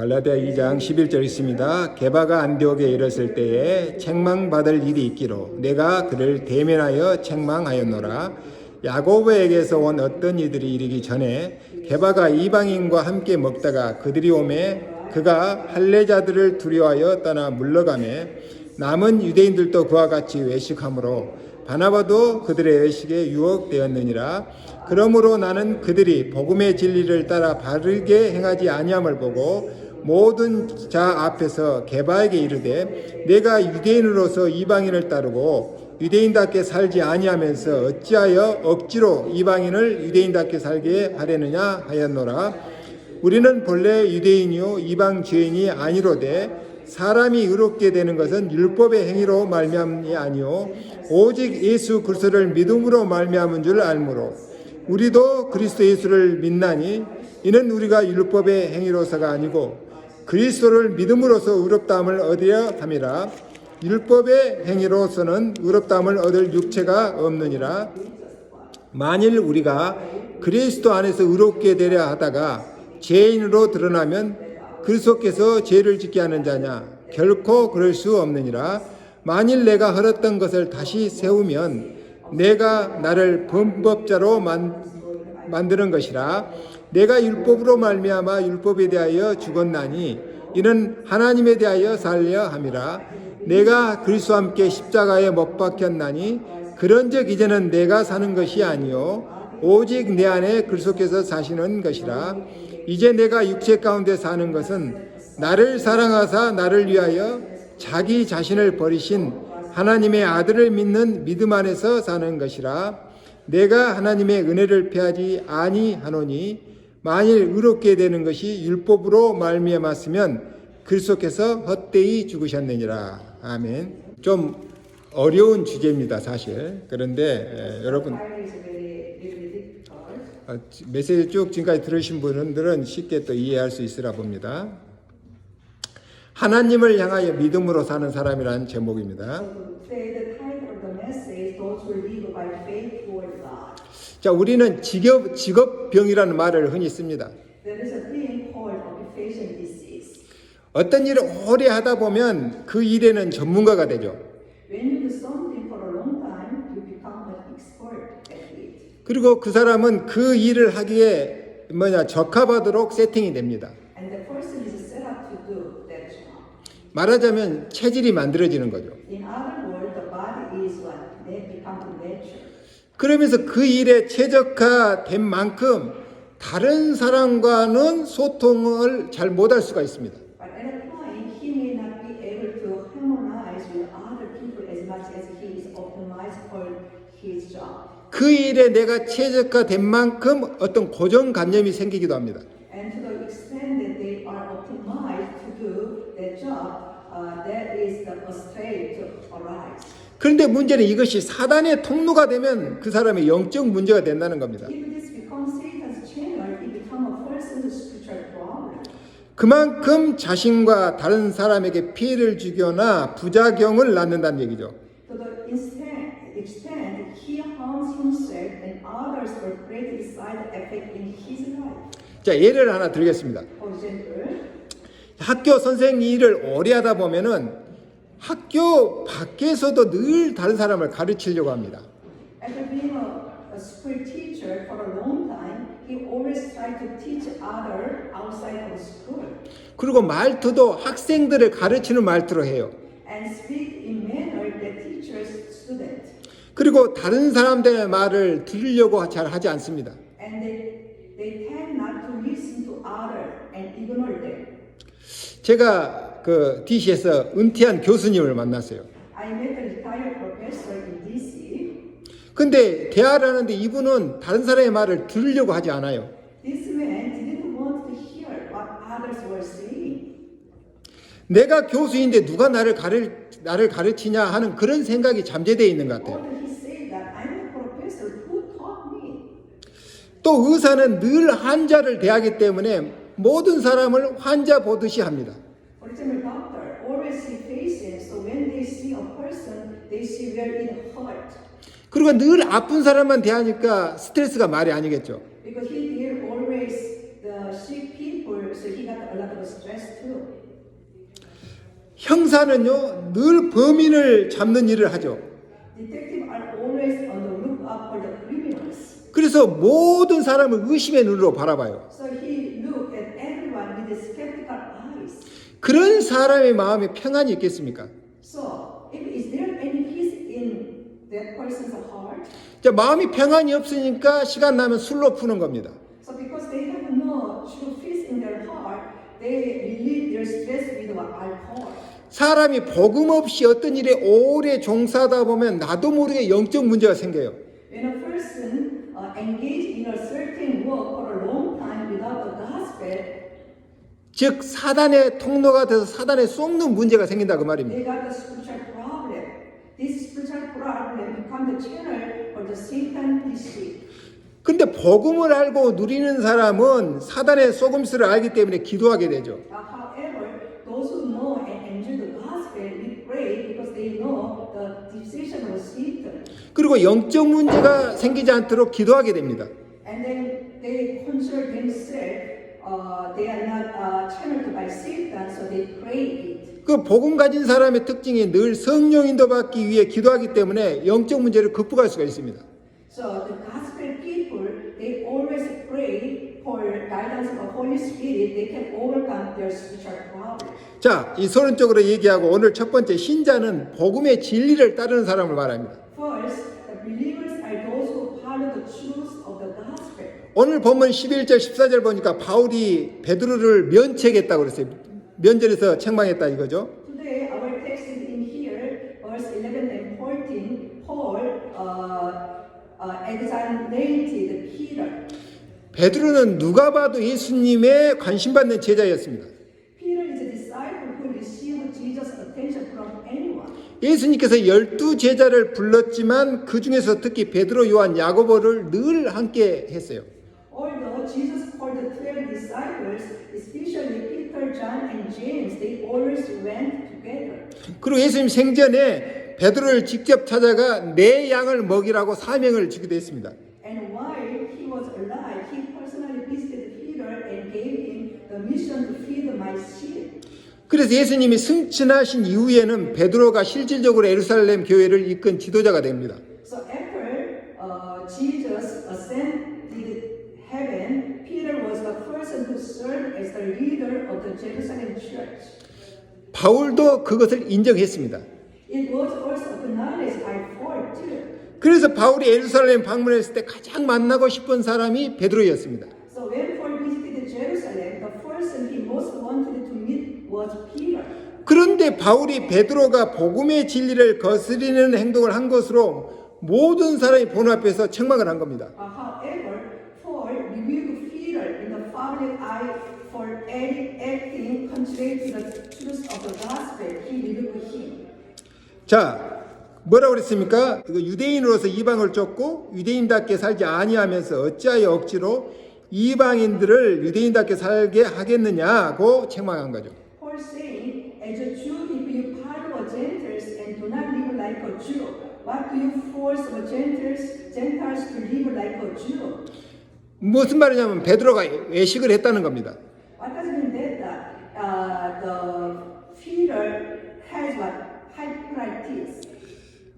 갈라디아 2장 11절 있습니다. 게바가 안디옥에 이르렀을 때에 책망받을 일이 있기로 내가 그를 대면하여 책망하였노라. 야고보에게서 온 어떤 이들이 이르기 전에 게바가 이방인과 함께 먹다가 그들이 오매 그가 할례자들을 두려워하여 떠나 물러가매 남은 유대인들도 그와 같이 외식하므로 바나바도 그들의 외식에 유혹되었느니라. 그러므로 나는 그들이 복음의 진리를 따라 바르게 행하지 아니함을 보고 모든 자 앞에서 게바에게 이르되 내가 유대인으로서 이방인을 따르고 유대인답게 살지 아니하면서 어찌하여 억지로 이방인을 유대인답게 살게 하려느냐 하였노라. 우리는 본래 유대인이요 이방 죄인이 아니로되 사람이 의롭게 되는 것은 율법의 행위로 말미암이 아니요 오직 예수 그리스도를 믿음으로 말미암은 줄 알므로 우리도 그리스도 예수를 믿나니 이는 우리가 율법의 행위로서가 아니고 그리스도를 믿음으로써 의롭다함을 얻으려 함이라. 율법의 행위로서는 의롭다함을 얻을 육체가 없느니라. 만일 우리가 그리스도 안에서 의롭게 되려 하다가 죄인으로 드러나면 그리스도께서 죄를 짓게 하는 자냐? 결코 그럴 수 없느니라. 만일 내가 헐었던 것을 다시 세우면 내가 나를 범법자로 만드는 것이라. 내가 율법으로 말미암아 율법에 대하여 죽었나니 이는 하나님에 대하여 살려 함이라. 내가 그리스도와 함께 십자가에 못 박혔나니 그런즉 이제는 내가 사는 것이 아니요 오직 내 안에 그리스도께서 사시는 것이라. 이제 내가 육체 가운데 사는 것은 나를 사랑하사 나를 위하여 자기 자신을 버리신 하나님의 아들을 믿는 믿음 안에서 사는 것이라. 내가 하나님의 은혜를 패하지 아니하노니 만일 의롭게 되는 것이 율법으로 말미암았으면 그리스도께서 헛되이 죽으셨느니라. 아멘. 좀 어려운 주제입니다, 사실. 그런데 여러분 메시지 쭉 지금까지 들으신 분들은 쉽게 또 이해할 수 있으라 봅니다. 하나님을 향하여 믿음으로 사는 사람이라는 제목입니다. 자, 우리는 직업병이라는 말을 흔히 씁니다. 어떤 일을 오래 하다 보면 그 일에는 전문가가 되죠. 그리고 그 사람은 그 일을 하기에 적합하도록 세팅이 됩니다. 말하자면 체질이 만들어지는 거죠. 그러면서 그 일에 최적화된 만큼 다른 사람과는 소통을 잘 못할 수가 있습니다. 그 일에 내가 최적화된 만큼 어떤 고정관념이 생기기도 합니다. 그런데 문제는 이것이 사단의 통로가 되면 그 사람의 영적 문제가 된다는 겁니다. 그만큼 자신과 다른 사람에게 피해를 주거나 부작용을 낳는다는 얘기죠. 자, 예를 하나 드리겠습니다. 학교 선생 일을 오래 하다 보면은 학교 밖에서도 늘 다른 사람을 가르치려고 합니다. 그리고 말투도 학생들을 가르치는 말투로 해요. 그리고 다른 사람들의 말을 들으려고 잘 하지 않습니다. 제가 그 DC에서 은퇴한 교수님을 만났어요. 근데 대화를 하는데 이분은 다른 사람의 말을 들으려고 하지 않아요. 내가 교수인데 누가 나를 가르치냐 하는 그런 생각이 잠재되어 있는 것 같아요. 또 의사는 늘 환자를 대하기 때문에 모든 사람을 환자 보듯이 합니다. 그리고 늘 아픈 사람만 대하니까 스트레스가 말이 아니겠죠. That's true. 형사는요, 늘 범인을 잡는 일을 하죠. Detectives are always on the lookout for the criminals. 그래서 모든 사람을 의심의 눈으로 바라봐요. So he looked at everyone with skeptical eyes. 그런 사람의 마음에 평안이 있겠습니까? So, is there any peace in that person's heart? 자, 마음이 평안이 없으니까 시간 나면 술로 푸는 겁니다. So, because they have no true peace in their heart, they relieve their stress with alcohol. 사람이 복음 없이 어떤 일에 오래 종사하다 보면 나도 모르게 영적 문제가 생겨요. When a person engaged in a certain work for a long time without the gospel, 즉 사단의 통로가 돼서 사단에 쏟는 문제가 생긴다 그 말입니다. they got the spiritual problem. This spiritual problem become the channel for the Satan deceit. 근데 복음을 알고 누리는 사람은 사단의 속임수를 알기 때문에 기도하게 되죠. However, those who know and enjoy the gospel, we pray because they know the decision of Satan. 그리고 영적 문제가 생기지 않도록 기도하게 됩니다. And then they control themselves. They are not channeled by Satan, so they pray it. 그 복음 가진 사람의 특징이 늘 성령 인도받기 위해 기도하기 때문에 영적 문제를 극복할 수가 있습니다. So the gospel people, they always pray for guidance of the Holy Spirit. They can overcome their spiritual problem. 자, 이 서론적으로 얘기하고 오늘 첫 번째 신자는 복음의 진리를 따르는 사람을 말합니다. First, the believers are those who follow the truth of the gospel. 오늘 본문 11절 14절 보니까 바울이 베드로를 면책했다고 그랬어요. 면전에서 책망했다 이거죠. Today, our text is in here, verse 11 and 14. Paul exonerated Peter. 베드로는 누가 봐도 예수님의 관심받는 제자였습니다. Peter is a disciple who received Jesus' attention from anyone. 예수님께서 12제자를 불렀지만 그 중에서 특히 베드로, 요한, 야고보를 늘 함께 했어요. Although Jesus called the 12 disciples, especially Peter, John, and James, they always went together. 그리고 예수님 생전에 베드로를 직접 찾아가 내 양을 먹이라고 사명을 주기도 했습니다. And while he was alive, he personally visited Peter and gave him the mission to feed my sheep. 그래서 예수님이 승천하신 이후에는 베드로가 실질적으로 예루살렘 교회를 이끈 지도자가 됩니다. So after Jesus ascended heaven, Peter was the person who served as the leader of the Jerusalem church. 바울도 그것을 인정했습니다. It was also acknowledged by Paul too. 그래서 바울이 예루살렘 방문했을 때 가장 만나고 싶은 사람이 베드로였습니다. So when Paul visited Jerusalem, the person he most wanted to meet was Peter. 그런데 바울이 베드로가 복음의 진리를 거스리는 행동을 한 것으로 모든 사람이 보는 앞에서 책망을 한 겁니다. However, Paul rebuked Peter in the public eye for acting contrary to the truth of the gospel. He rebuked him. 자, 뭐라고 그랬습니까? 유대인으로서 이방을 쫓고 유대인답게 살지 아니하면서 어찌하여 억지로 이방인들을 유대인답게 살게 하겠느냐고 책망한 거죠. Paul saying, as a Jew, if you follow Gentiles and do not live like a Jew, what do you force the Gentiles to live like a Jew? 무슨 말이냐면 베드로가 외식을 했다는 겁니다. What does it mean that the Peter has what? Hypocrites.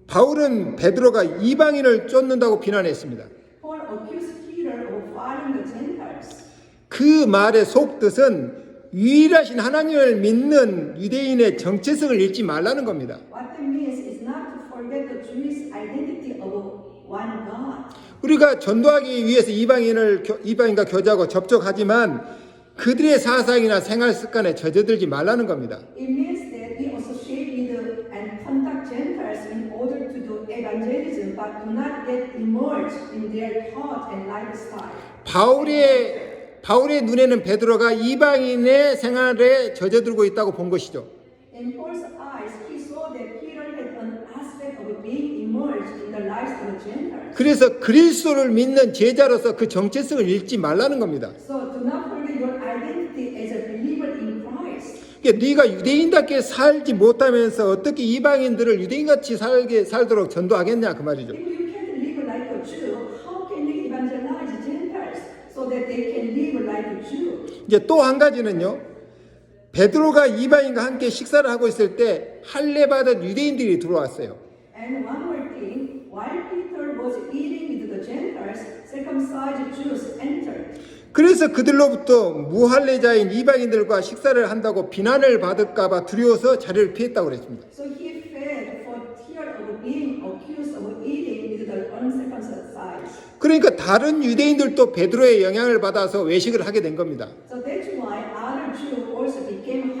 바울은 베드로가 이방인을 쫓는다고 비난했습니다. Paul accused Peter of following the Gentiles. 그 말의 속뜻은 유일하신 하나님을 믿는 유대인의 정체성을 잃지 말라는 겁니다. What that means is not to forget the Jewish identity of one God. 우리가 전도하기 위해서 이방인과 교제하고 접촉하지만 그들의 사상이나 생활 습관에 젖어들지 말라는 겁니다. It means that we associate with and contact Gentiles in order to do evangelism, but do not get immersed in their thought and lifestyle. 바울의 눈에는 베드로가 이방인의 생활에 젖어들고 있다고 본 것이죠. In Paul's eyes, he saw that Peter had an aspect of being immersed in the lives of the Gentiles. 그래서 그리스도를 믿는 제자로서 그 정체성을 잃지 말라는 겁니다. So do not forget your identity as a believer in Christ. 네가 유대인답게 살지 못하면서 어떻게 이방인들을 유대인같이 살도록 전도하겠냐 그 말이죠. If you can't live like a Jew, how can you evangelize Gentiles so that they can live like a Jew? 이제 또 한 가지는요. 베드로가 이방인과 함께 식사를 하고 있을 때 할례받은 유대인들이 들어왔어요. And one more thing, while Peter was eating with the Gentiles, circumcised Jews entered. 그래서 그들로부터 무할례자인 이방인들과 식사를 한다고 비난을 받을까 봐 두려워서 자리를 피했다고 그랬습니다. So he fled for fear of being accused of eating with the uncircumcised. 그러니까 다른 유대인들도 베드로의 영향을 받아서 외식을 하게 된 겁니다. So that's why other Jews also became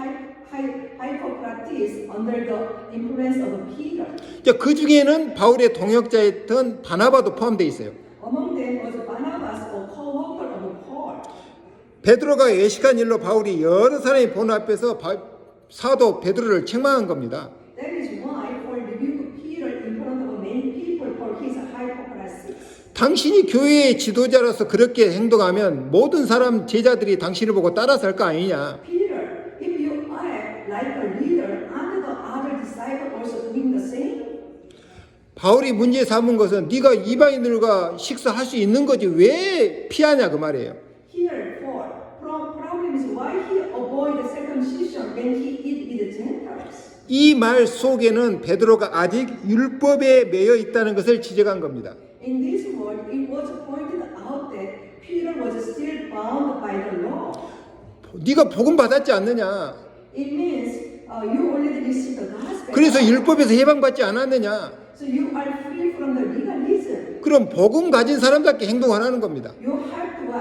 Hippocrates under the influence of Peter. 그 중에는 바울의 동역자였던 바나바도 포함되어 있어요. Among them was Barnabas, a co-worker of Paul. 베드로가 외식한 일로 바울이 여러 사람이 보는 앞에서 사도 베드로를 책망한 겁니다. That is why Paul rebuked Peter in front of many people for his hypocrisy. 당신이 교회의 지도자로서 그렇게 행동하면 모든 사람 제자들이 당신을 보고 따라서 할 거 아니냐. Peter, if you act like a leader, aren't the other disciples also doing the same? 바울이 문제 삼은 것은 네가 이방인들과 식사할 수 있는 거지 왜 피하냐 그 말이에요. Here, Paul, problem is why he avoid the circumcision when he eat with the Gentiles. 이 말 속에는 베드로가 아직 율법에 매여 있다는 것을 지적한 겁니다. In this word, it was pointed out that Peter was still bound by the law. 네가 복음 받았지 않느냐. It means you already received the gospel. 그래서 율법에서 해방받지 않았느냐. So you are free from the legalism. 그럼 복음 가진 사람답게 행동하라는 겁니다. You have to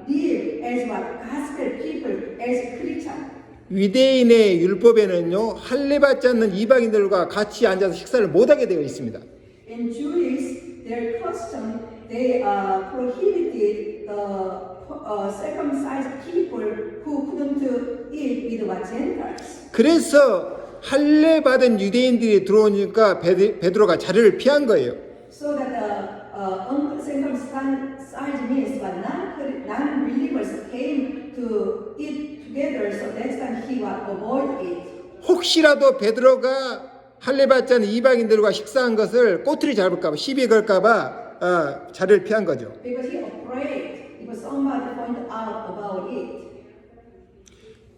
live as what gospel people, as Christian. 유대인의 율법에는요 할례받지 않는 이방인들과 같이 앉아서 식사를 못하게 되어 있습니다. In Jewish, their custom, they prohibited the circumcised people who couldn't eat with the Gentiles. 그래서 할례받은 유대인들이 들어오니까 베드로가 자리를 피한 거예요. So that the uncircumcised means but non-believers came to eat together. So that's why he would avoid it. 혹시라도 베드로가 할례받지 않은 이방인들과 식사한 것을 꼬투리 잡을까봐 시비 걸까봐 자리를 피한 거죠. Because he afraid if somebody point out about it.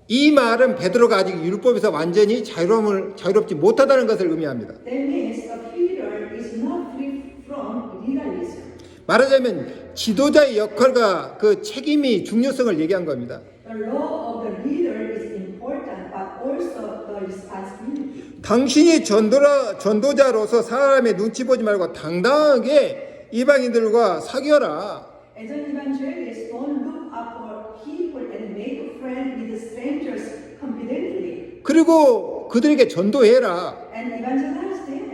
이 말은 베드로가 아직 율법에서 완전히 자유롭지 못하다는 것을 의미합니다. That means Peter is not free from legalism. 말하자면 지도자의 역할과 그 책임이 중요성을 얘기한 겁니다. The law of the leader is important, but also the responsibility. 당신이 전도자로서 사람의 눈치 보지 말고 당당하게 이방인들과 사귀어라. As an evangelist, don't look up for people and make friends with strangers confidently 그리고 그들에게 전도해라. and evangelize them.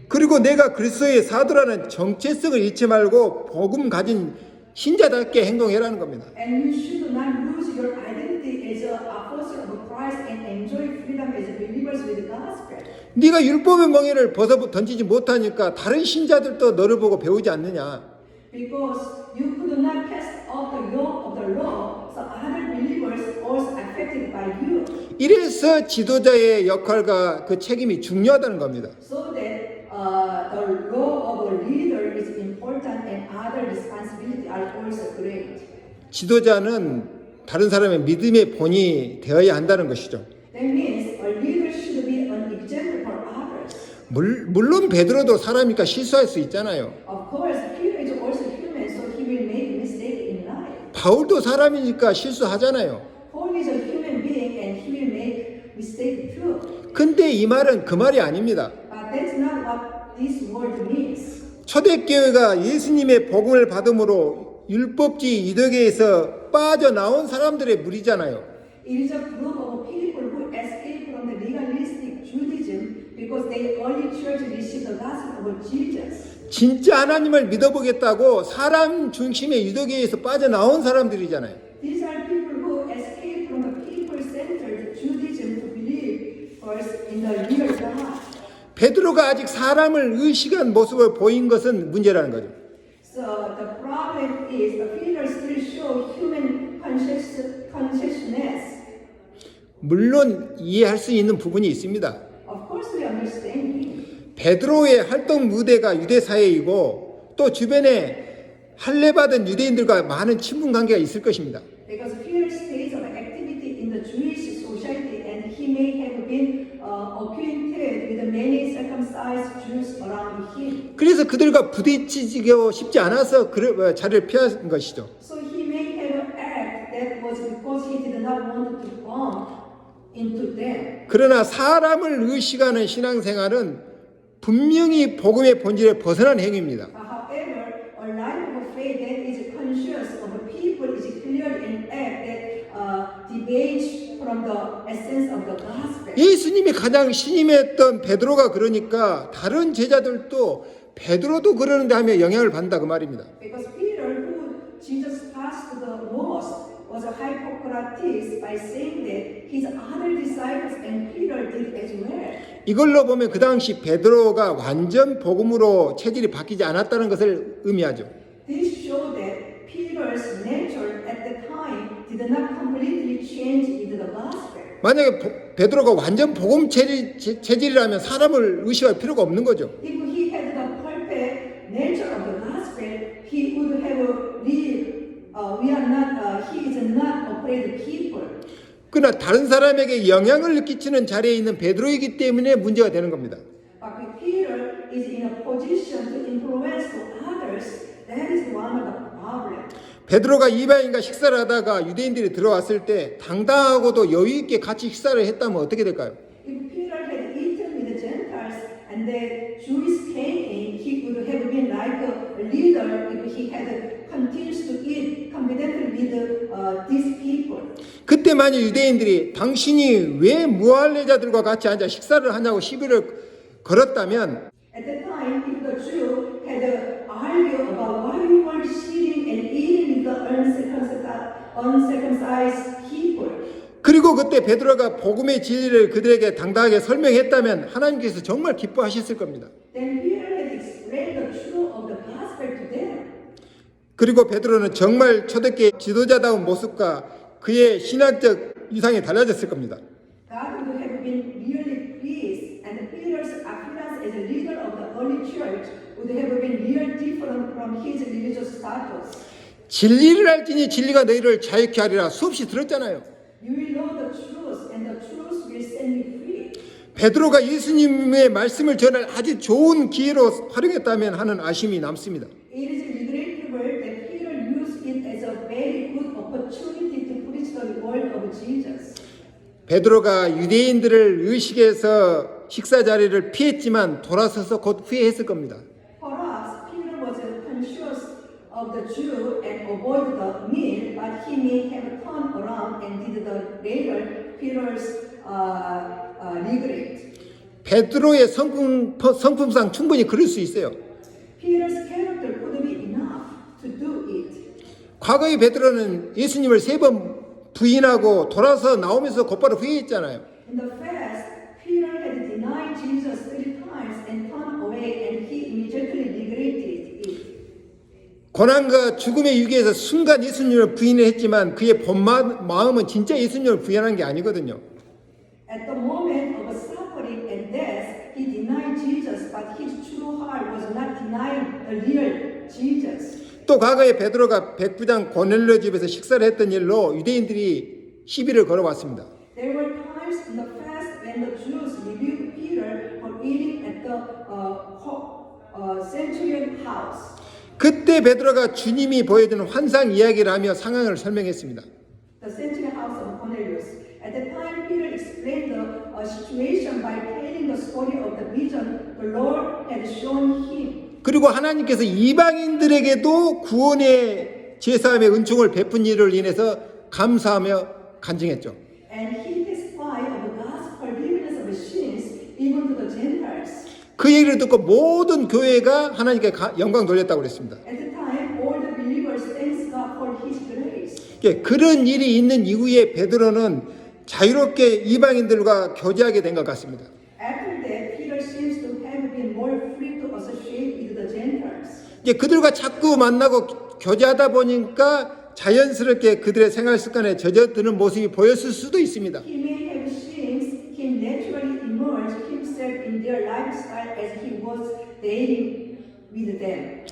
그리고 내가 그리스도의 사도라는 정체성을 잃지 말고 복음 가진 신자답게 행동해라는 겁니다. And you should not lose your identity as an apostle of Christ and enjoy freedom as believers with the gospel. 네가 율법의 멍에를 벗어 던지지 못하니까 다른 신자들도 너를 보고 배우지 않느냐. Because you could not cast off the yoke of the law, so other believers also affected by you. 이래서 지도자의 역할과 그 책임이 중요하다는 겁니다. So that the law of a leader is important and other responsibilities are also great. 지도자는 다른 사람의 믿음의 본이 되어야 한다는 것이죠. That means a leader should be an example for others. 물론 베드로도 사람이니까 실수할 수 있잖아요. Of course, Peter is also human, so he will make mistake in life. 바울도 사람이니까 실수하잖아요. Paul is a human being and he will make mistake too. 근데 이 말은 그 말이 아닙니다. But that's not what this word means. 초대교회가 예수님의 복음을 받음으로 율법주의 이덕에서 빠져나온 사람들의 무리잖아요. It is a group of people who escaped from the legalistic Judaism because the early church received the gospel of Jesus. 진짜 하나님을 믿어보겠다고 사람 중심의 유대교회에서 빠져나온 사람들이잖아요. These are people who escaped from the people-centered Judaism to believe first in the real God. 베드로가 아직 사람을 의식한 모습을 보인 것은 문제라는 거죠. So the problem is the Peter still show human consciousness. 물론 이해할 수 있는 부분이 있습니다. Of course we understand him. 베드로의 활동 무대가 유대 사회이고 또 주변에 할례받은 유대인들과 많은 친분 관계가 있을 것입니다. Because Peter's stage of activity in the and he may have been acquainted with many circumcised Jews around him. 그래서 그들과 부딪히기 쉽지 않아서 자리를 피한 것이죠. So he may have acted that was because he did not want to bump into them. 그러나 사람을 의식하는 신앙생활은 분명히 복음의 본질에 벗어난 행위입니다. However, a life of faith that is conscious of people is clearly an act that deviates from the essence of the gospel. 예수님이 가장 신임했던 베드로가 그러니까 다른 제자들도 베드로도 그러는데 하며 영향을 받는다 그 말입니다. Because Peter, who Jesus passed the most, was a Hippocrates by saying that his other disciples and Peter did as well. 이걸로 보면 그 당시 베드로가 완전 복음으로 체질이 바뀌지 않았다는 것을 의미하죠. This showed that Peter's nature at the time did not completely change into the gospel. 만약에 베드로가 완전 복음 체질이라면 사람을 의식할 필요가 없는 거죠. If he had the perfect nature of the gospel, he would have lived. He is not afraid of people. 그러나 다른 사람에게 영향을 끼치는 자리에 있는 베드로이기 때문에 문제가 되는 겁니다. But if Peter is in a position to influence to others, that is one of the problems. 베드로가 이방인과 식사를 하다가 유대인들이 들어왔을 때 당당하고도 여유 있게 같이 식사를 했다면 어떻게 될까요? If Peter had eaten with the Gentiles and the Jews came in, he would have been like a leader if he had continued to eat confidently with these people. 그때 만약 유대인들이 당신이 왜 무할례자들과 같이 앉아 식사를 하냐고 시비를 걸었다면 At the time, if the Jew had argued about why we were sitting and eating with the uncircumcised people, 그리고 그때 베드로가 복음의 진리를 그들에게 당당하게 설명했다면 하나님께서 정말 기뻐하셨을 겁니다. then Peter had explained the truth of the gospel to them. 그리고 베드로는 정말 초대교회 지도자다운 모습과 그의 신학적 위상이 달라졌을 겁니다. God would have been really pleased, and Peter's appearance as a leader of the early church would have been really different from his religious status. 진리를 알지니 진리가 너희를 자유케 하리라 수없이 들었잖아요. You will know the truth, and the truth will set you free. 베드로가 예수님의 말씀을 전할 아주 좋은 기회로 활용했다면 하는 아쉬움이 남습니다. It is regrettable that Peter used it as a very good opportunity to preach the word of Jesus. 베드로가 유대인들을 의식해서 식사 자리를 피했지만 돌아서서 곧 후회했을 겁니다. Perhaps Peter was conscious of the Jew and avoided the meal, but he may have turned around and did the later Peter's regret. 베드로의 성품상 충분히 그럴 수 있어요. Peter's character could be enough to do it. 과거의 베드로는 예수님을 3번 부인하고 돌아서 나오면서 곧바로 후회했잖아요. In the fast, Peter had denied Jesus 3 times and turned away, and he immediately regretted it. 고난과 죽음의 위기에서 순간 예수님을 부인을 했지만 그의 본 마음은 진짜 예수님을 부인한 게 아니거든요. At the moment of suffering and death, he denied Jesus, but his true heart was not denying the real Jesus. 또 과거에 베드로가 백부장 고넬료 집에서 식사를 했던 일로 유대인들이 시비를 걸어왔습니다. There were times in the fast when the Jews rebuked Peter for eating at the centurion house. 그때 베드로가 주님이 보여주는 환상 이야기를 하며 상황을 설명했습니다. The centurion house of Cornelius. At the time, Peter explained the situation by telling the story of the vision the Lord had shown him. 그리고 하나님께서 이방인들에게도 구원의 제사함의 은총을 베푼 일을 인해서 감사하며 간증했죠. And he testified of the God's forgiveness of sins even to the Gentiles. 그 얘기를 듣고 모든 교회가 하나님께 영광 돌렸다고 그랬습니다. At the time, all the believers thanked God for His grace. 예, 그런 일이 있는 이후에 베드로는 자유롭게 이방인들과 교제하게 된 것 같습니다. After that, Peter seems to have been more free to associate with the Gentiles. 예, 그들과 자꾸 만나고 교제하다 보니까 자연스럽게 그들의 생활 습관에 젖어드는 모습이 보였을 수도 있습니다. He may have seen him naturally immerse himself in their lifestyle as he was dating with them.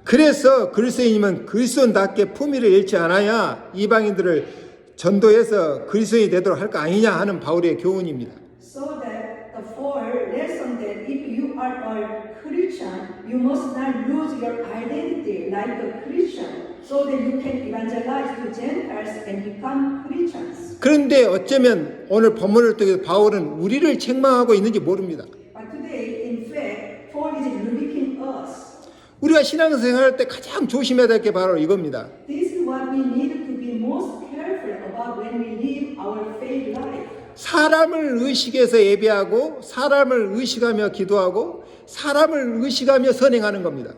그래서 그리스도인이면 그리스도인답게 품위를 잃지 않아야 이방인들을 전도해서 그리스도인이 되도록 할 거 아니냐 하는 바울의 교훈입니다. So that the fourth lesson that if you are a Christian, you must not lose your identity like a Christian, so that you can evangelize to Gentiles and become Christians. 그런데 어쩌면 오늘 본문을 통해서 바울은 우리를 책망하고 있는지 모릅니다. But today, in fact, Paul is rebuking us. 우리가 신앙생활할 때 가장 조심해야 될 게 바로 이겁니다. This is what we need to be most careful about when we live our faith life. 사람을 의식해서 예배하고 사람을 의식하며 기도하고 사람을 의식하며 선행하는 겁니다.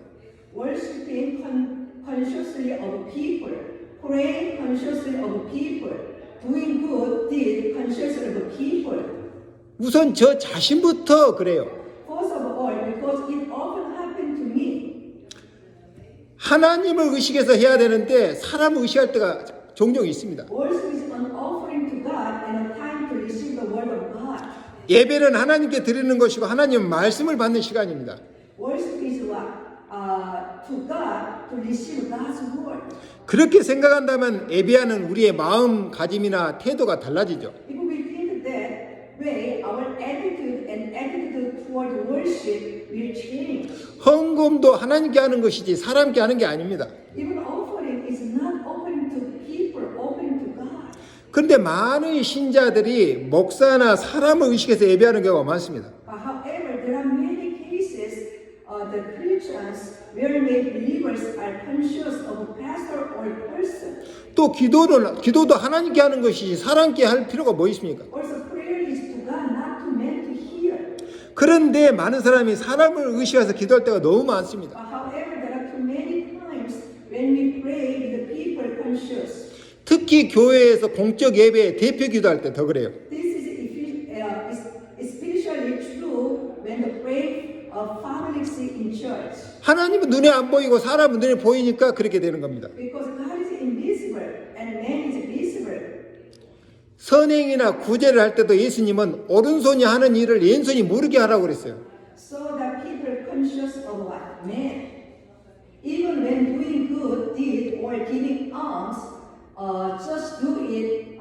Worshipping consciously of people, praying consciously of people, doing good deed consciously of people. 우선 저 자신부터 그래요. First of all, because it often happened to me. 하나님을 의식해서 해야 되는데 사람을 의식할 때가 종종 있습니다. Worship is an offering to God and a time to receive the word of God. 예배는 하나님께 드리는 것이고 하나님 말씀을 받는 시간입니다. Worship is what? To God to receive God's word. 그렇게 생각한다면 예배하는 우리의 마음가짐이나 태도가 달라지죠. If we think that way, our attitude toward worship will change. 헌금도 하나님께 하는 것이지 사람께 하는 게 아닙니다. Even offering is not offering to people, offering to God. 그런데 많은 신자들이 목사나 사람을 의식해서 예배하는 경우가 많습니다. However, there are many cases the Christians where many believers are conscious of pastor or person. 또 기도도 하나님께 하는 것이지 사람께 할 필요가 뭐 있습니까? Also, prayer is to God, not to man to hear. 그런데 많은 사람이 사람을 의식해서 기도할 때가 너무 많습니다. However, there are too many times when we pray with the people conscious. 특히 교회에서 공적 예배 대표 기도할 때 더 그래요. This is especially true when the prayer of families in church. 하나님은 눈에 안 보이고 사람은 눈에 보이니까 그렇게 되는 겁니다. Because God is invisible and man is visible. 선행이나 구제를 할 때도 예수님은 오른손이 하는 일을 왼손이 모르게 하라고 그랬어요. So that people conscious of what? Man. Even when doing good deed or giving alms, just do it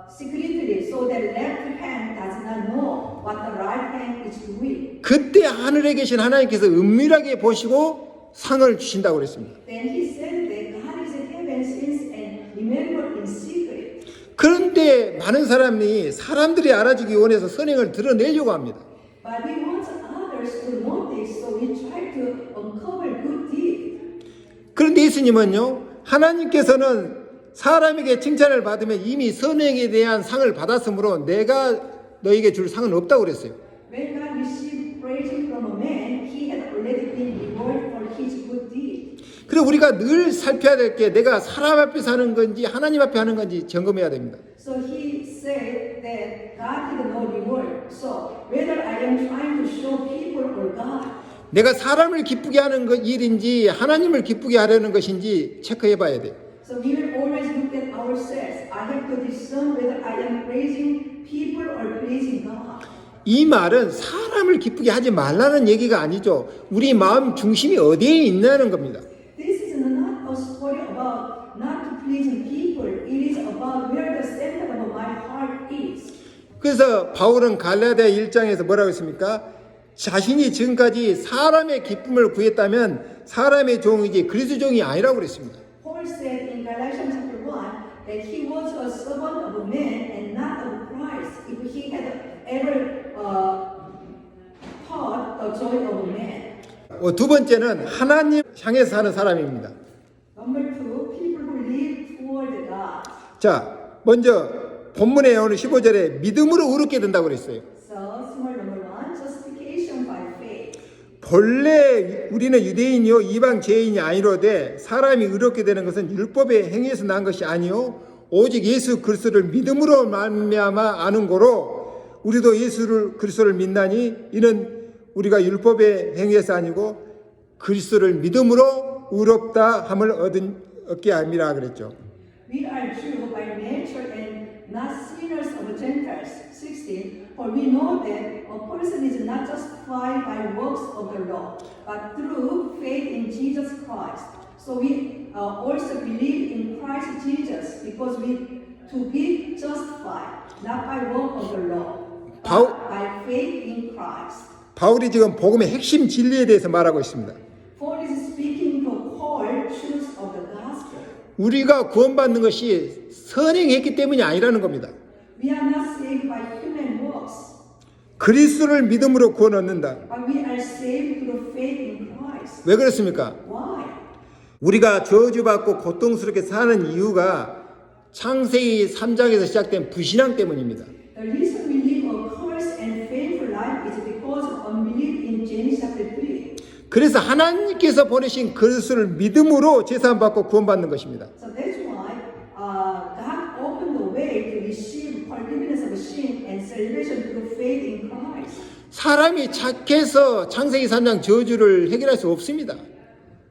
secretly so that left hand does not know what the right hand is doing. 그때 하늘에 계신 하나님께서 은밀하게 보시고 상을 주신다고 그랬습니다. Then he said that God is in heaven sees and remember in secret. 그런데 많은 사람이 사람들이 알아주기 원해서 선행을 드러내려고 합니다. But we want others to notice, so we try to uncover good deed. 그런데 예수님은요, 하나님께서는 사람에게 칭찬을 받으면 이미 선행에 대한 상을 받았으므로 내가 너에게 줄 상은 없다고 그랬어요. When God received praise from a man, he had already been rewarded for his good deed. 그래서 우리가 늘 살펴야 될 게 내가 사람 앞에서 하는 건지 하나님 앞에 하는 건지 점검해야 됩니다. So he said that God had no reward. So whether I am trying to show people or God, 내가 사람을 기쁘게 하는 일인지 하나님을 기쁘게 하려는 것인지 체크해 봐야 돼요. so we will always look at ourselves. I have to discern whether I am praising people or praising God. 이 말은 사람을 기쁘게 하지 말라는 얘기가 아니죠. 우리 마음 중심이 어디에 있냐는 겁니다. This is not a story about not to pleasing people. It is about where the center of my heart is. 그래서 바울은 갈라디아 1장에서 뭐라고 했습니까? 자신이 지금까지 사람의 기쁨을 구했다면 사람의 종이지 그리스도 종이 아니라고 그랬습니다. Paul said in Galatians chapter 1 that he was a servant of man and not of Christ. If he had ever taught the joy of man. 두 번째는 하나님 향해서 사는 사람입니다. Number two, people who live toward God. 자, 먼저 본문에 오늘 15절에 믿음으로 의롭게 된다고 그랬어요. So, small number one, justification by faith. 본래 우리는 유대인이요 이방 죄인이 아니로되 사람이 의롭게 되는 것은 율법의 행위에서 난 것이 아니요 오직 예수 그리스도를 믿음으로 말미암아 아는 거로 우리도 예수 그리스도를 믿나니 이는 우리가 율법의 행위에서 아니고 그리스도를 믿음으로 의롭다 함을 얻게 함이라 그랬죠. We are Jew by nature and not sinners of Gentiles. 16. For we know that a person is not justified by works of the law, but through faith in Jesus Christ. So we also believe in Christ Jesus because we to be justified, not by work of the law, Paul- but by faith in Christ. 바울이 지금 복음의 핵심 진리에 대해서 말하고 있습니다. Paul is speaking the core truths of the gospel. 우리가 구원받는 것이 선행했기 때문이 아니라는 겁니다. We are not saved by human works, 그리스도를 믿음으로 구원 얻는다. but we are saved through faith in Christ. 왜 그렇습니까? Why? 우리가 저주받고 고통스럽게 사는 이유가 창세기 3장에서 시작된 불신앙 때문입니다. The reason we live a cursed and painful life is because of unbelief in Genesis chapter 3. 그래서 하나님께서 보내신 그리스도를 믿음으로 제사함 받고 구원받는 것입니다. So that's why God opened the way to receive forgiveness of sin and salvation through faith in Christ. 사람이 착해서 창세기 3장 저주를 해결할 수 없습니다.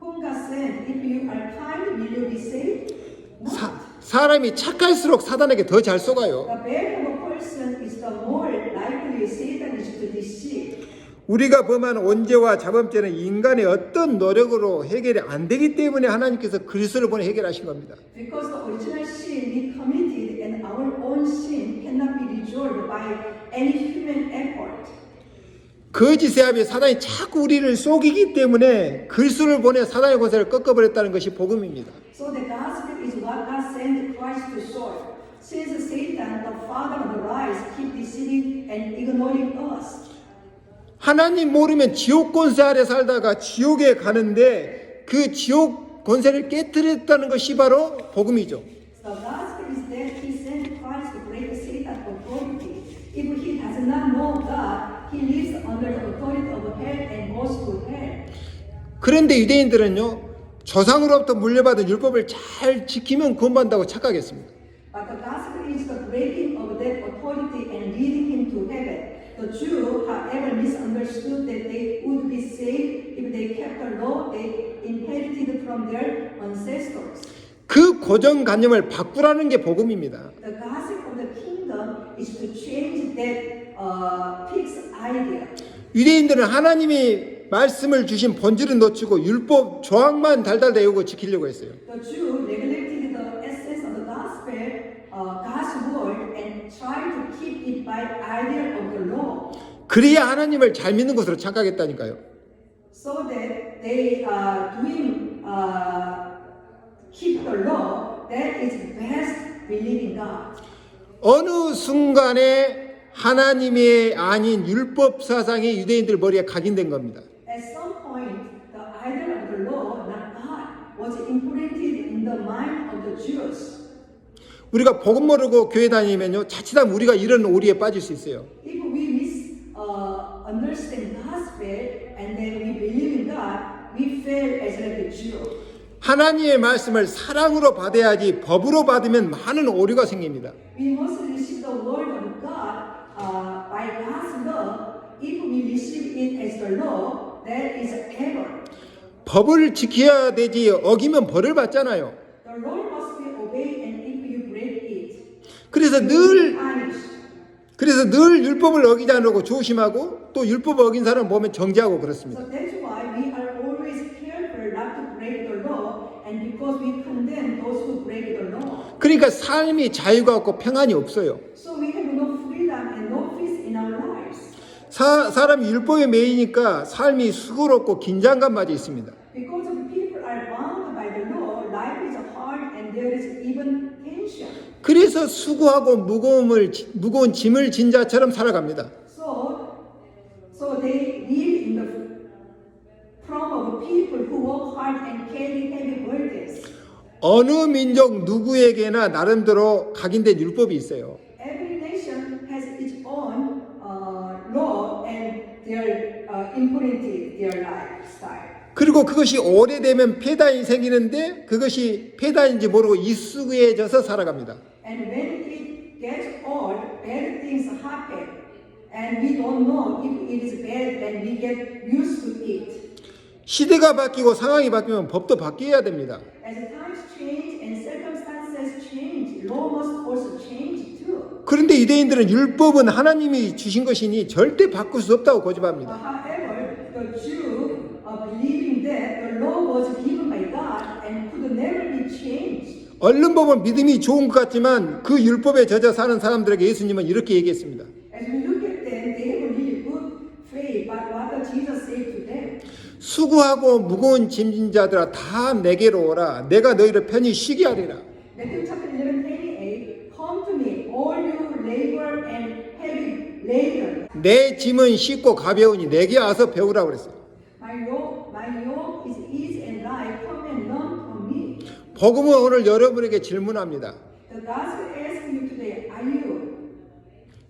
Whom God said, if you are kind, will you be saved? Not. 사람이 착할수록 사단에게 더 잘 속아요. The better of a person is the more likely Satan is to deceive. 우리가 범한 원죄와 자범죄는 인간의 어떤 노력으로 해결이 안 되기 때문에 하나님께서 그리스도를 보내 해결하신 겁니다. Because the original sin we committed and our own sin cannot be resolved by any human effort. 거짓의 합에 사단이 자꾸 우리를 속이기 때문에 그리스도를 보내 사단의 권세를 꺾어버렸다는 것이 복음입니다. So the gospel is what God sent Christ to solve. Since Satan, the father of the lies, keep deceiving and ignoring us. 하나님 모르면 지옥 권세 아래 살다가 지옥에 가는데 그 지옥 권세를 깨뜨렸다는 것이 바로 복음이죠. The gospel is that he sent Christ to break Satan's authority. If he does not know God, he lives under the authority of hell and goes to hell. 그런데 유대인들은요, 조상으로부터 물려받은 율법을 잘 지키면 구원받는다고 착각했습니다. But the gospel is the breaking of that authority and leading him to heaven. The Jew, however, misunderstood that they would be saved if they kept the law they inherited from their ancestors. 그 고정관념을 바꾸라는 게 복음입니다. The gospel of the kingdom is to change that fixed idea. 유대인들은 하나님이 말씀을 주신 본질을 놓치고 율법 조항만 달달 외우고 지키려고 했어요. The Jew neglected the essence of the gospel, God's word, and tried to keep it by idea of the law, 그래야 하나님을 잘 믿는 것으로 착각했다니까요. so that they keep the law. That is best believing God. 어느 순간에 하나님이 아닌 율법 사상이 유대인들 머리에 각인된 겁니다. At some point, the idea of the law, not God, was imprinted in the mind of the Jews. 우리가 복음 모르고 교회 다니면요, 자칫하면 우리가 이런 오리에 빠질 수 있어요. If we understand gospel and then we believe in God, we fail as like a Jew. 하나님의 말씀을 사랑으로 받아야지 법으로 받으면 많은 오류가 생깁니다. We must receive the word of God by God's law. If we receive it as the law, that is error. 법을 지켜야 되지 어기면 벌을 받잖아요. The law must be obeyed, and if you break it, 그래서 you will be 늘 punished. 율법을 어기지 않으려고 조심하고 또 율법을 어긴 사람 보면 정죄하고 그렇습니다. So that's why we are always careful not to break the law, and because we condemn those who break the law. 그러니까 삶이 자유가 없고 평안이 없어요. So we have no freedom and no peace in our lives. 사람이 율법에 매이니까 삶이 수고롭고 긴장감마저 있습니다. Because of people are bound by the law, life is hard and there is even tension. 그래서 수고하고 무거운 짐을 진 자처럼 살아갑니다. So they live in the form of people who work hard and carry heavy burdens. 어느 민족 누구에게나 나름대로 각인된 율법이 있어요. Every nation has its own law and their imprinted their lifestyle. 그리고 그것이 오래되면 폐단이 생기는데 그것이 폐단인지 모르고 익숙해져서 살아갑니다. And when it gets old, bad things happen, and we don't know if it is bad, and we get used to it. 시대가 바뀌고 상황이 바뀌면 법도 바뀌어야 됩니다. As times change and circumstances change, law must also change too. 그런데 유대인들은 율법은 하나님이 주신 것이니 절대 바꿀 수 없다고 고집합니다. However, the Jew believing that the law was given by God and could never be changed. 얼른 보면 믿음이 좋은 것 같지만 그 율법에 젖어 사는 사람들에게 예수님은 이렇게 얘기했습니다. As we look at them, they have a really good faith, but what does Jesus say to them? 수고하고 무거운 짐진 자들아 다 내게로 오라. 내가 너희를 편히 쉬게 하리라. Matthew chapter 11:28, come to me, all you labor and heavy laden. 내 짐은 쉽고 가벼우니 내게 와서 배우라 그랬어요. My yoke is easy and light. Come and learn from me. 복음은 오늘 여러분에게 질문합니다. The gospel asks you today,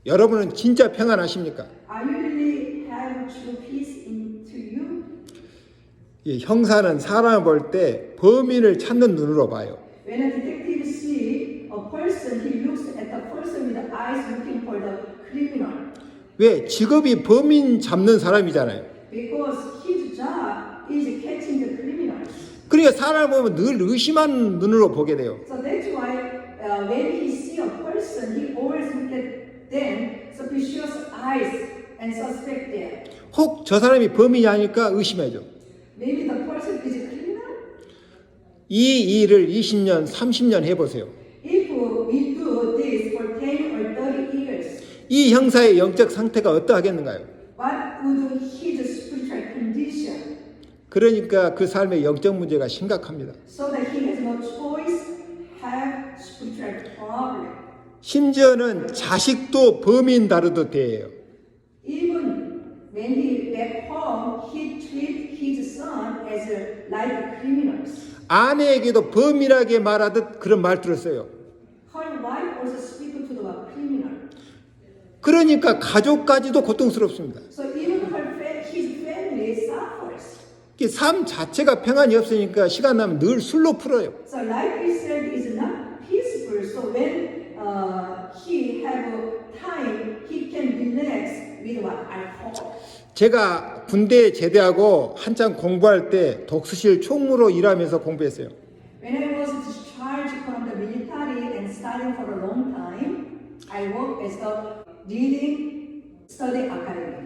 여러분은 진짜 평안하십니까? are you really have true peace into you? 이 형사는 사람을 볼 때 범인을 찾는 눈으로 봐요. When a detective sees a person, he looks at the person with eyes looking for the criminal. 왜? 직업이 범인 잡는 사람이잖아요. Because his job is catching the criminals. 그러니까 사람을 보면 늘 의심하는 눈으로 보게 돼요. So that's why when he see a person, he always look at them suspicious eyes and suspect them. 혹 저 사람이 범인이 아닐까 의심해죠. Maybe the person is a criminal. 이 일을 20년, 30년 해보세요. If we do this for 10 or 30 years, 이 형사의 영적 상태가 어떠하겠는가요? what would his spiritual condition? 그러니까 그 삶의 영적 문제가 심각합니다. So that he has no choice, have spiritual problem. 심지어는 자식도 범인 다루듯 대해요. Even when he back home, he treat his son as like criminals. 아내에게도 범인하게 말하듯 그런 말투를 써요. Her wife also speak to the criminal. 그러니까 가족까지도 고통스럽습니다. So even his family suffers. 이 삶 자체가 평안이 없으니까 시간 나면 늘 술로 풀어요. So life itself is not peaceful. So when he have time, he can relax with what alcohol. 제가 군대에 제대하고 한참 공부할 때 독서실 총무로 일하면서 공부했어요. When I was discharged from the military and studying for a long time, I worked as a reading study academy.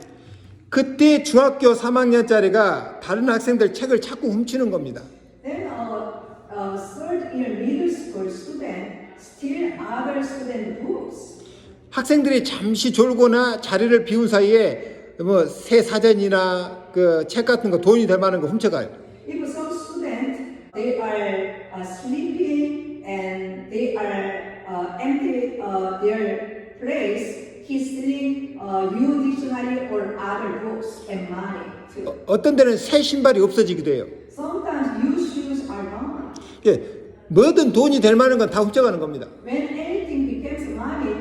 그때 중학교 3학년짜리가 다른 학생들 책을 자꾸 훔치는 겁니다. Then a third year middle school student steal other student books. 학생들이 잠시 졸거나 자리를 비운 사이에 뭐 새 사전이나 그 책 같은 거 돈이 될 만한 거 훔쳐가요. If some students they are sleeping and they are empty their place, he's stealing new dictionary or other books and money too. 어떤 데는 새 신발이 없어지기도 해요. Sometimes new shoes are gone. 예, 뭐든 돈이 될 만한 건 다 훔쳐가는 겁니다. When anything becomes money,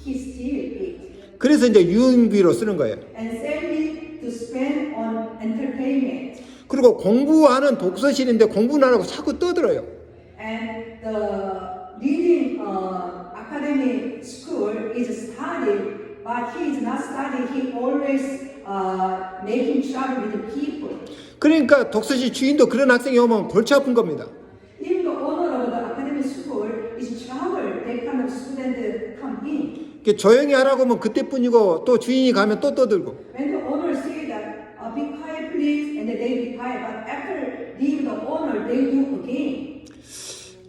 he steals it 그래서 이제 유흥비로 쓰는 거예요. and sell it to spend on entertainment. 그리고 공부하는 독서실인데 공부는 안 하고 자꾸 떠들어요. And the reading academy school is study, but he is not studying. He always making trouble with the people. 그러니까 독서실 주인도 그런 학생이 오면 골치 아픈 겁니다. Even the owner of the academy school is trouble. That kind of student come in. 조용히 하라고 하면 그때뿐이고 또 주인이 가면 또 떠들고. When the owner say that be quiet please, and they be quiet, but after leave the owner, they do again.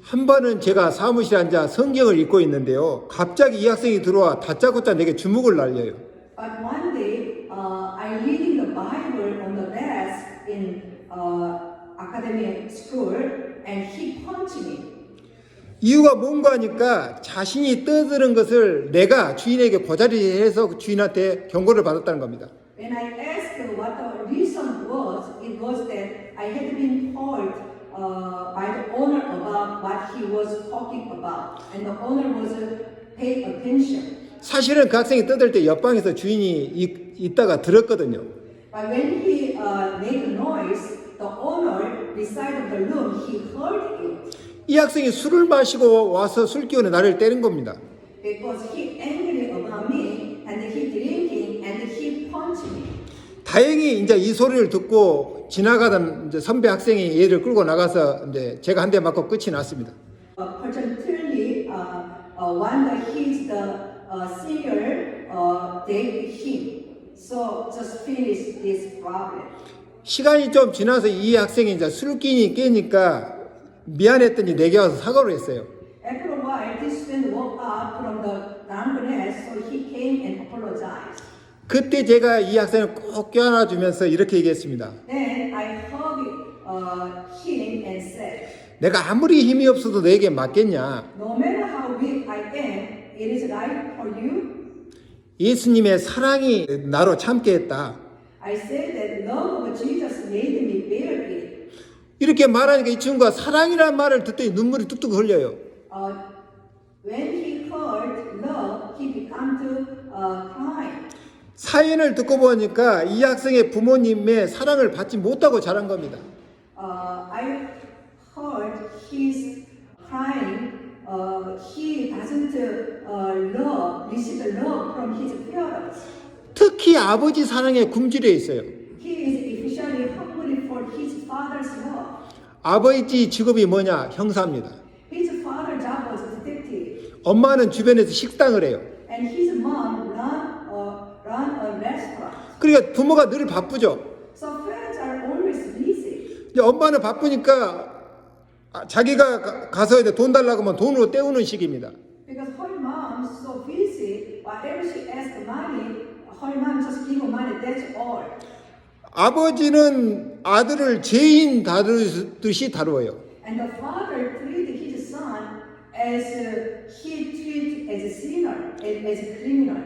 한 번은 제가 사무실에 앉아 성경을 읽고 있는데요. 갑자기 이 학생이 들어와 다짜고짜 내게 주먹을 날려요. But one day, I reading the Bible on the desk in academy school, and he punched me. 이유가 뭔가 하니까 자신이 떠드는 것을 내가 주인에게 고자리에 해서 주인한테 경고를 받았다는 겁니다. When I asked what the reason was, it was that I had been told by the owner about what he was talking about, and the owner wasn't paying attention. 사실은 그 학생이 떠들 때 옆방에서 주인이 있다가 들었거든요. But when he made a noise, the owner beside of the room, he heard it. 이 학생이 술을 마시고 와서 술 기운에 나를 때린 겁니다. Because he angry about me, and he drinking, and he punched me. 다행히 이제 이 소리를 듣고 지나가던 이제 선배 학생이 얘를 끌고 나가서 이제 제가 한 대 맞고 끝이 났습니다. Fortunately, one that he's the senior, they him. So just finish this problem. 시간이 좀 지나서 이 학생이 이제 술기운이 깨니까 미안했더니 내게 와서 사과를 했어요. the drunkenness, so he came and apologized. 그때 제가 이 학생을 꼭 껴안아 주면서 이렇게 얘기했습니다. Then I hugged him and said, 내가 아무리 힘이 없어도 너에게 맞겠냐? no matter how weak I am, it is right for you. 예수님의 사랑이 나로 참게 했다. I said that love of Jesus made me bear it. 이렇게 말하니까 이 친구가 사랑이라는 말을 듣더니 눈물이 뚝뚝 흘려요. When he heard love, he began to cry. 사연을 듣고 보니까 이 학생의 부모님의 사랑을 받지 못하고 자란 겁니다. I heard his crying. He doesn't receive love from his parents. 특히 아버지 사랑에 굶주려 있어요. He is especially hungry for his father's love. 아버지 직업이 뭐냐? 형사입니다. His father's job was detective, 엄마는 주변에서 식당을 해요. and his mom run a restaurant. 그러니까 부모가 늘 바쁘죠. So parents are always busy. 이제 엄마는 바쁘니까 자기가 가서 이제 돈 달라고 하면 돈으로 때우는 식입니다. Because her mom's so busy, whatever she asks money, her mom just give her money. That's all. 아버지는 아들을 죄인 다루듯이 다루어요. And the father treated his son as he treated as a sinner, as a criminal.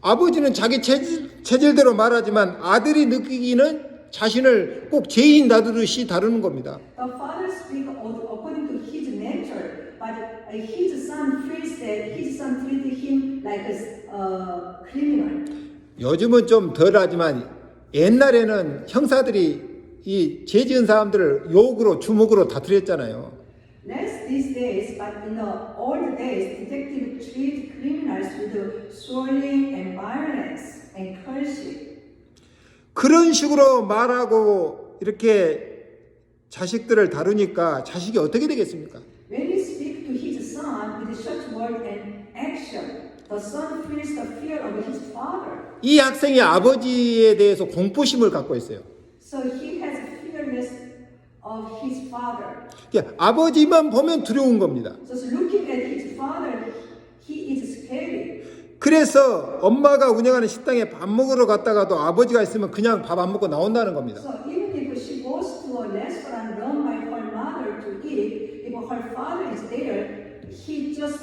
아버지는 자기 체질대로 말하지만 아들이 느끼기는 자신을 꼭 죄인 다루듯이 다루는 겁니다. The father speaks according to his nature, but his son feels that his son treated him like a criminal. 요즘은 좀 덜하지만 옛날에는 형사들이 이 죄 지은 사람들을 욕으로 주먹으로 다투렸잖아요. Less these days, but in the old days, detectives treat criminals with swearing and violence and cursing. 그런 식으로 말하고 이렇게 자식들을 다루니까 자식이 어떻게 되겠습니까? When he speaks to his son with such word and action, the son feels the fear of his father. 이 학생이 아버지에 대해서 공포심을 갖고 있어요. So he has fearless of his father. 아버지만 보면 두려운 겁니다. Just looking at his father, he is scary. 그래서 엄마가 운영하는 식당에 밥 먹으러 갔다가도 아버지가 있으면 그냥 밥 안 먹고 나온다는 겁니다. So even if she goes to a restaurant run by her mother to eat, if her father is there, he just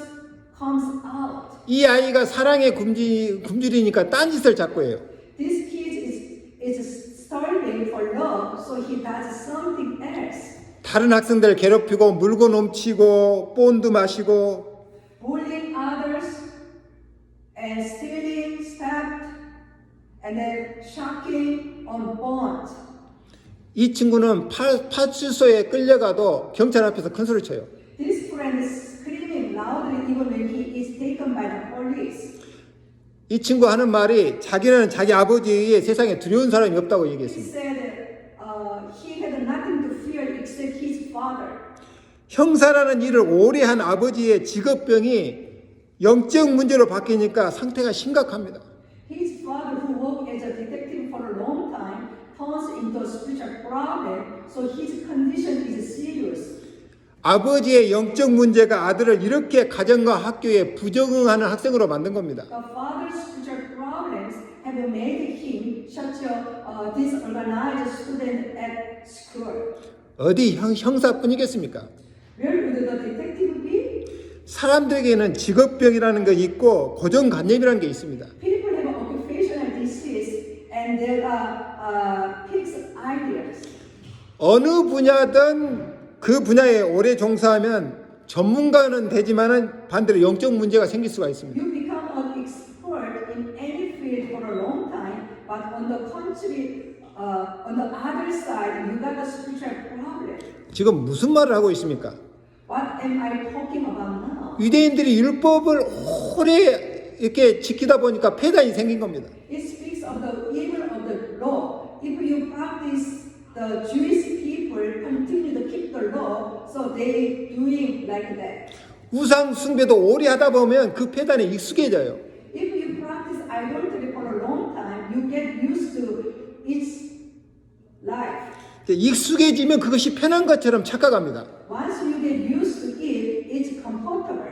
comes out. 이 아이가 사랑에 굶주리니까 딴짓을 자꾸 해요. This kid is starving for love, so he does something else. 다른 학생들 괴롭히고 물건 훔치고 본드 마시고 Bullying others and stealing stuff and then shocking on bond. 이 친구는 파출소에 끌려가도 경찰 앞에서 큰 소리 쳐요. This friend is screaming loudly even when he is taken by the police. 이 친구 하는 말이 자기는 자기 아버지의 세상에 두려운 사람이 없다고 He 얘기했습니다. said he had nothing to fear except his father. 형사라는 일을 오래 한 아버지의 직업병이 영적 문제로 바뀌니까 상태가 심각합니다. His father, who worked as a detective for a long time, turns into a spiritual problem, so his condition is serious. 아버지의 영적 문제가 아들을 이렇게 가정과 학교에 부적응하는 학생으로 만든 겁니다. The father's spiritual problems have made him such a disorganized student at school. 어디 형사뿐이겠습니까? Where would the detective be? 사람들에게는 직업병이라는 게 있고 고정관념이라는 게 있습니다. People have occupational disease and there are fixed ideas. 어느 분야든 그 분야에 오래 종사하면 전문가는 되지만은 반대로 영적 문제가 생길 수가 있습니다. You become an expert in any field for a long time, but on the contrary, on the other side, you got a spiritual problem. 지금 무슨 말을 하고 있습니까? What am I talking about now? 유대인들이 율법을 오래 이렇게 지키다 보니까 폐단이 생긴 겁니다. It speaks of the evil of the law. If you practice, the Jewish people continue to keep the law, so they doing like that. 우상 숭배도 오래 하다 보면 그 폐단에 익숙해져요. If you practice idolatry for a long time, you get used to its life. 익숙해지면 그것이 편한 것처럼 착각합니다. Once you get used to it, it's comfortable.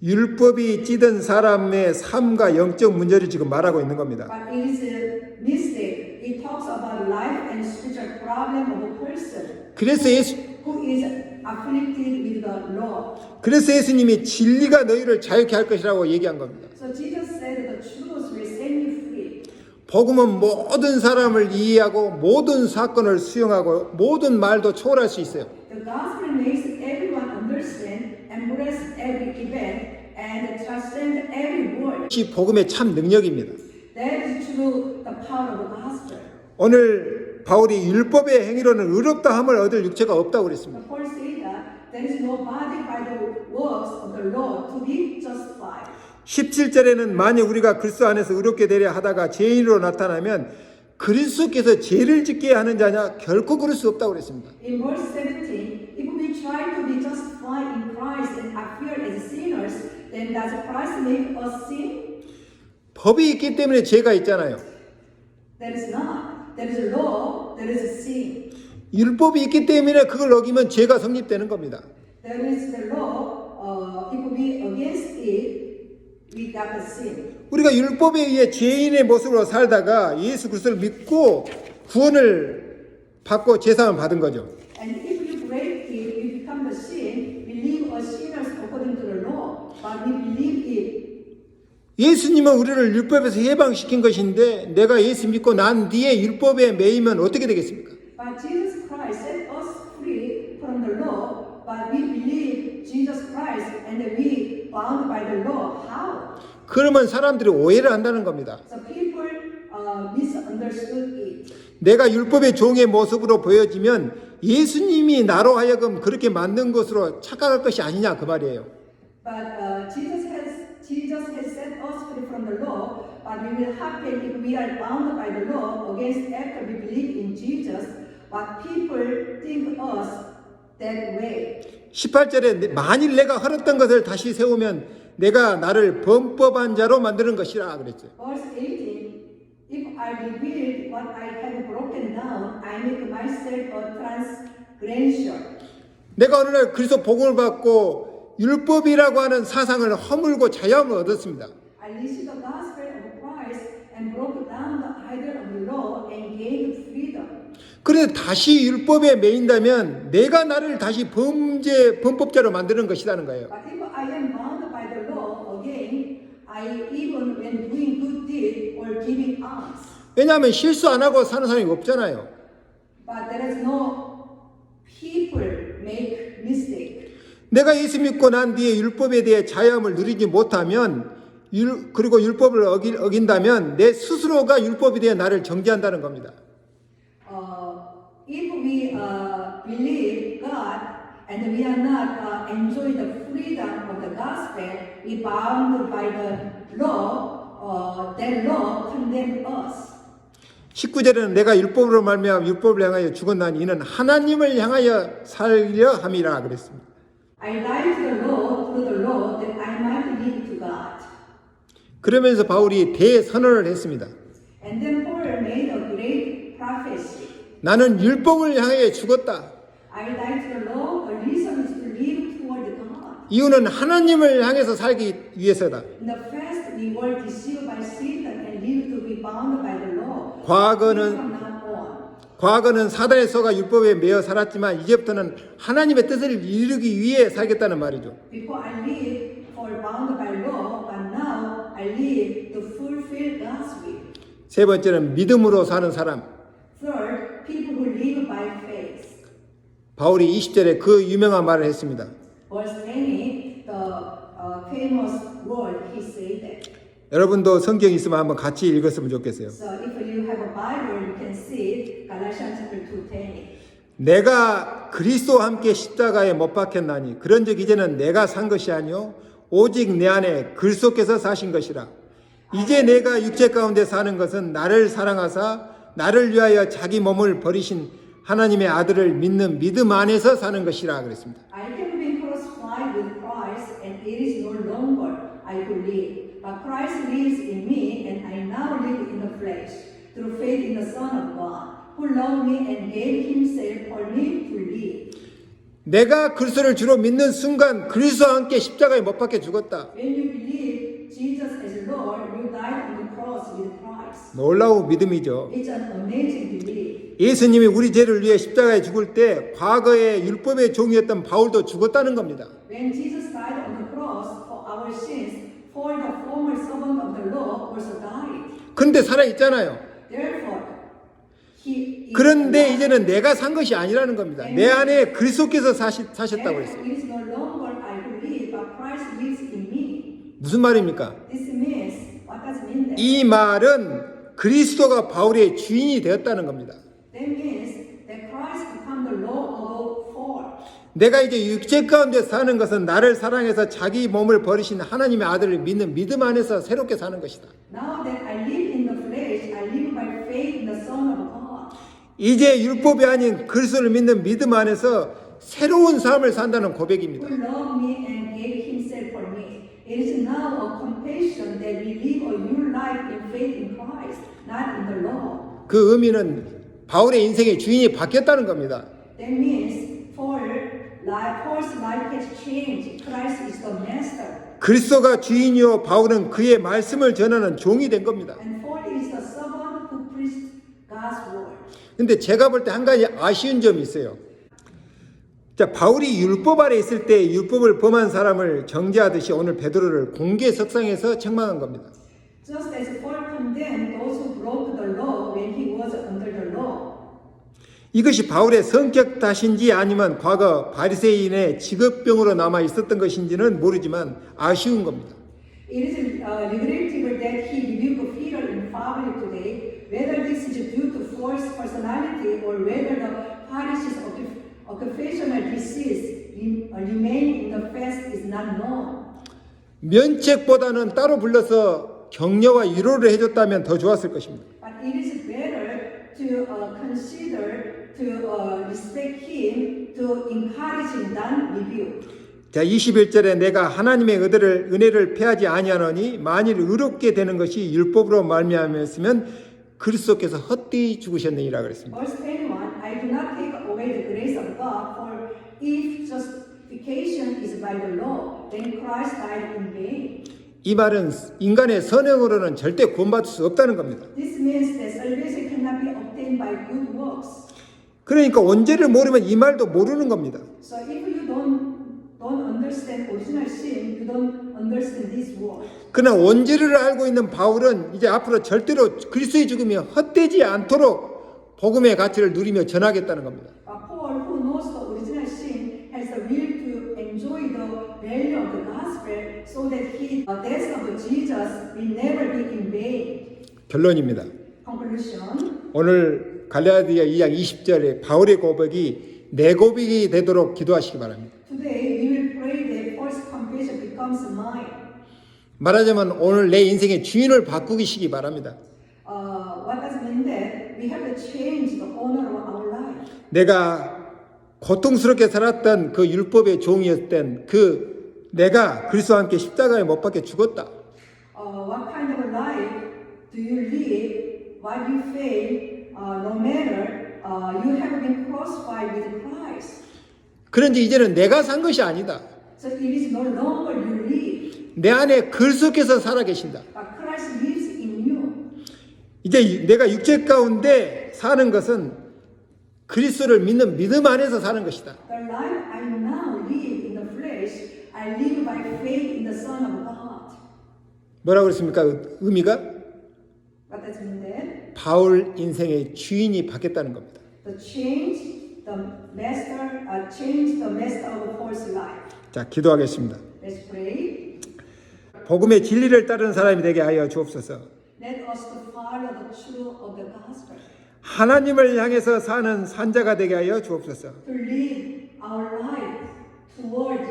율법이 찌든 사람의 삶과 영적 문제를 지금 말하고 있는 겁니다. But it is a mistake. It talks about life and spiritual problem of a person 그래서 who is afflicted with the law. 예수님이 진리가 너희를 자유케 할 것이라고 얘기한 겁니다. So Jesus said the truth will set you free. 복음은 모든 사람을 이해하고 모든 사건을 수용하고 모든 말도 초월할 수 있어요. The gospel makes everyone understand, embrace every event, and transcend every word. 이것이 복음의 참 능력입니다. That is true, the power of the gospel. 오늘 바울이 율법의 행위로는 의롭다 함을 얻을 육체가 없다고 그랬습니다. Paul said that there is no body by the works of the law to be justified. 17절에는 만약 우리가 그리스도 안에서 의롭게 되려 하다가 죄인으로 나타나면 그리스도께서 죄를 짓게 하는 자냐 결코 그럴 수 없다고 그랬습니다. In verse 17, if we try to be justified in Christ and appear as sinners, then does Christ make us sin? 법이 있기 때문에 죄가 있잖아요. That is not. There is a law, there is a sin. 율법이 있기 때문에 그걸 어기면 죄가 성립되는 겁니다. There is the law. If we against it, we got the sin. 우리가 율법에 의해 죄인의 모습으로 살다가 예수 그리스도를 믿고 구원을 받고 제사함을 받은 거죠. And if you break it, we become the sin. We live as sinners according to the law, but we believe it. 예수님은 우리를 율법에서 해방시킨 것인데 내가 예수 믿고 난 뒤에 율법에 매이면 어떻게 되겠습니까? But Jesus Christ set us free from the law, but we believe Jesus Christ and we bound by the law. How? 그러면 사람들이 오해를 한다는 겁니다. So people misunderstood it. 내가 율법의 종의 모습으로 보여지면 예수님이 나로 하여금 그렇게 만든 것으로 착각할 것이 아니냐 그 말이에요. But Jesus has set us free from the law, but we will happen if we are bound by the law against after we believe in Jesus. But people think us that way. 18절에 만일 내가 헐었던 것을 다시 세우면 내가 나를 범법한 자로 만드는 것이라 그랬죠. Verse 18, if I rebuild what I have broken down, I make myself a transgressor. 내가 어느 날 그리스도 복음을 받고 율법이라고 하는 사상을 허물고 자유함을 얻었습니다. I received the gospel of Christ and broke down the idol of the law and gained freedom. 그런데 다시 율법에 매인다면 내가 나를 다시 범법자로 만드는 것이라는 거예요. But if I am bound by the law again, even when doing good deed or giving alms. 왜냐하면 실수 안 하고 사는 사람이 없잖아요. But there is no people make mistake. 내가 예수 믿고 난 뒤에 율법에 대해 자유함을 누리지 못하면 그리고 율법을 어긴다면 내 스스로가 율법에 대해 나를 정죄한다는 겁니다. If we believe God and we are not enjoy the freedom of the gospel, we bound by the law. That law condemn us. 19절에는 내가 율법으로 말미암아 율법을 향하여 죽었나니 이는 하나님을 향하여 살려 함이라 그랬습니다. I died to the law through the law that I might live to God. 그러면서 바울이 대선언을 했습니다. And then Paul made a great prophecy. 나는 율법을 향하여 죽었다. I died to the law. The reason is to live toward God. 이유는 하나님을 향해서 살기 위해서다. In the past, we were deceived by Satan and lived to be bound by the law. 과거는 From now on. 과거는 사단의 쏘가 율법에 매여 살았지만 이제부터는 하나님의 뜻을 이루기 위해 살겠다는 말이죠. Before I live for bound by law, but now I live to fulfill God's will. 세 번째는 믿음으로 사는 사람. Third, people who live by faith. 바울이 20절에 그 유명한 말을 했습니다. Verse 20, the famous word he said that. 여러분도 성경 있으면 한번 같이 읽었으면 좋겠어요. So if you have a Bible, you can see it. Galatians chapter 2:20. 내가 그리스도와 함께 십자가에 못 박혔나니 그런즉 이제는 내가 산 것이 아니요 오직 내 안에 그리스도께서 사신 것이라. 이제 내가 육체 가운데 사는 것은 나를 사랑하사 나를 위하여 자기 몸을 버리신 하나님의 아들을 믿는 믿음 안에서 사는 것이라 그랬습니다. I have been crucified with Christ, and it is no longer I who live, but Christ lives in me, and I now live in the flesh, through faith in the Son of God, who loved me and gave himself for me to live. 내가 그리스도를 주로 믿는 순간 그리스도와 함께 십자가에 못 박혀 죽었다. When you believe Jesus as Lord, you died on the cross with Christ. 놀라운 믿음이죠. It's an amazing belief. 예수님이 우리 죄를 위해 십자가에 죽을 때 과거에 율법의 종이었던 바울도 죽었다는 겁니다. When Jesus died on the cross for our sins, for the former servant of the law also died. 근데 살아있잖아요. Therefore, he is 그런데 alive. 이제는 내가 산 것이 아니라는 겁니다. 내 안에 그리스도께서 사셨다고 Therefore, 했어요. it is no longer I who live, but Christ lives in me. 무슨 말입니까? This means, what does it mean that? 이 말은 그리스도가 바울의 주인이 되었다는 겁니다. That means that Christ become the law above all. 내가 이제 육체 가운데 사는 것은 나를 사랑해서 자기 몸을 버리신 하나님의 아들을 믿는 믿음 안에서 새롭게 사는 것이다. Now that I live in the flesh, I live by faith in the Son of God. 이제 율법이 아닌 그리스도를 믿는 믿음 안에서 새로운 삶을 산다는 고백입니다. Who loved me and gave himself for me. It is now a confession that we live a new life in faith in Christ, not in the law. 그 의미는 바울의 인생의 주인이 바뀌었다는 겁니다. That means Paul's life has changed. Christ is the master. 그리스도가 주인이요 바울은 그의 말씀을 전하는 종이 된 겁니다. And Paul is the servant who preaches God's word. 근데 제가 볼 때 한 가지 아쉬운 점이 있어요. 자, 바울이 율법 아래 있을 때 율법을 범한 사람을 정죄하듯이 오늘 베드로를 공개 석상에서 책망한 겁니다. Just as Paul condemned those who broke the law when he was under the law. 이것이 바울의 성격 탓인지 아니면 과거 바리새인의 직업병으로 남아 있었던 것인지는 모르지만 아쉬운 겁니다. It is regrettable that he rebuked Peter in public today. Whether this is due to false personality or whether the Pharisees' occupational disease remain in the fast is not known. 면책보다는 따로 불러서 격려와 위로를 해줬다면 더 좋았을 것입니다. But it is better to consider, to respect him, to encourage him than rebuke. 자, 21절에 내가 하나님의 은혜를 패하지 아니하노니 만일 의롭게 되는 것이 율법으로 말미암았으면 그리스도께서 헛되이 죽으셨느니라 그랬습니다. Verse 21, I do not take away the grace of God, for if justification is by the law, then Christ died in vain. 이 말은 인간의 선행으로는 절대 구원받을 수 없다는 겁니다. This means that salvation cannot be obtained by good works. 그러니까 원죄를 모르면 이 말도 모르는 겁니다. So if you don't understand original sin, you don't understand this word. 그러나 원죄를 알고 있는 바울은 이제 앞으로 절대로 그리스도의 죽음이 헛되지 않도록 복음의 가치를 누리며 전하겠다는 겁니다. But Paul, who knows the original sin, has the will to enjoy the value of the gospel, so that his death of Jesus will never be in vain. 결론입니다. Conclusion. 오늘 갈라디아 2장 20절에 바울의 고백이 내 고백이 되도록 기도하시기 바랍니다. Today we will pray that Paul's confession becomes mine. 말하자면 오늘 내 인생의 주인을 바꾸시기 바랍니다. What does it mean that we have to change the owner of our life? 내가 고통스럽게 살았던 그 율법의 종이었던 그 내가 그리스도와 함께 십자가에 못 박혀 죽었다. What kind of life do you live? What you fail? No matter you have been crucified with Christ. 그런지 이제는 내가 산 것이 아니다. So it is no longer you live, 내 안에 그리스도께서 살아계신다. but Christ lives in you. 이제 내가 육체 가운데 사는 것은 그리스도를 믿는 믿음 안에서 사는 것이다. The life I now live in the flesh, I live by faith in the Son of God. 뭐라고 그랬습니까? 의미가? What does it mean that? 바울 인생의 주인이 바뀌었다는 겁니다. Change the master of Paul's life. 자, 기도하겠습니다. Let's pray. 복음의 진리를 따르는 사람이 되게 하여 주옵소서. Let us to follow the truth of the gospel. 하나님을 향해서 사는 산자가 되게 하여 주옵소서. To live our life toward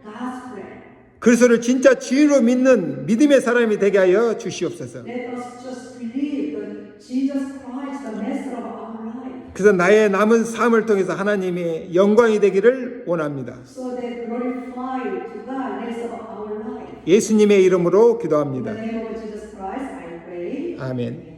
God's plan. 그리스도를 진짜 주인으로 믿는 믿음의 사람이 되게 하여 주시옵소서. Let us just believe that Jesus Christ, the master of our life. 그래서 나의 남은 삶을 통해서 하나님의 영광이 되기를 원합니다. So that glorify to God the rest of our life. 예수님의 이름으로 In 기도합니다. the name of Jesus Christ, I pray. 아멘.